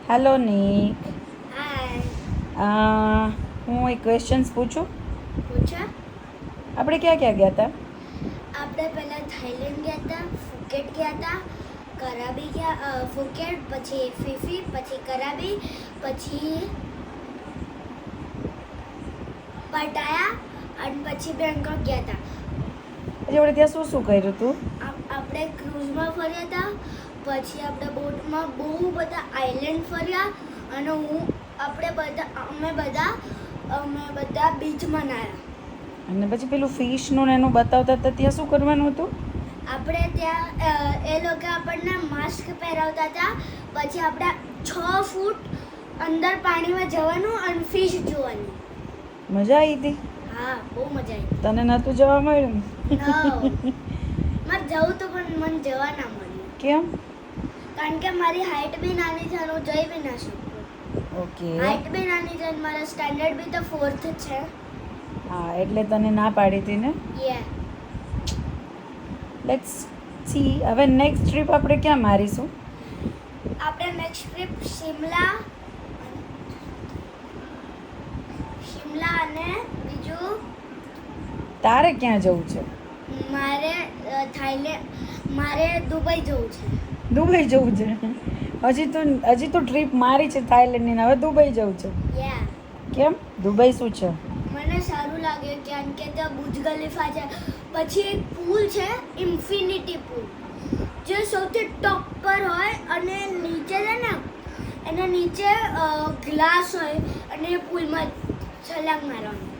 Hello Nick. હાય. હું એક questions પૂછું. પૂછા. આપણે ક્યાં ક્યાં ગયા હતા? આપણે પહેલા થાઈલેન્ડ ગયા હતા, ફુકેટ ગયા હતા, કરાબી ગયા, ફુકેટ પછી ફીફી પછી કરાબી પછી પટાયા અને પછી બેંકોક ગયા હતા. પછી આપણે ત્યાં શું શું કર્યું હતું? આપણે ક્રૂઝમાં ફર્યા હતા, પછી આપણે બોટમાં બહુ બધા આઇલેન્ડ ફર્યા અને અમે બધા બીચમાં નાહ્યા. અને પછી પેલું ફિશનું ને એનું બતાવતા હતા ત્યાં શું કરવાનું હતું? આપણે ત્યાં એ લોકો આપણને માસ્ક પહેરાવતા હતા. પછી આપણે 6 ફૂટ અંદર પાણીમાં જવાનું અને ફિશ જોવાની. મજા આવી હતી? હા, બહુ મજા આવી. તને નહોતું જવા મળ્યું? મારે જવું તો પણ મને જવા ના મળ્યું. કેમ? કારણ કે મારી હાઈટ બી નાની છે અને હું જઈ બી ના શકું. ઓકે. હાઈટ બી નાની છે અને મારા સ્ટેન્ડર્ડ બી તો 4th છે. હા, એટલે તને ના પાડી હતી ને? યે. Let's see. હવે નેક્સ્ટ ટ્રીપ આપણે ક્યાં મારીશું? આપણે નેક્સ્ટ ટ્રીપ શિમલા અને બીજું તારે ક્યાં જવું છે? મારે દુબઈ જવું છે. દુબઈ જવું છે? હજી તો ટ્રીપ મારી છે થાઈલેન્ડની ને હવે દુબઈ જવું છે. યા. કેમ? દુબઈ શું છે? મને સારું લાગે કારણ કે ત્યાં બુર્જ ખલીફા છે, પછી એક પુલ છે ઇન્ફિનિટી પુલ જે સૌથી ટોપ પર હોય અને નીચે છે ને એના નીચે ગ્લાસ હોય અને એ પુલમાં છલાંગ મારવાની.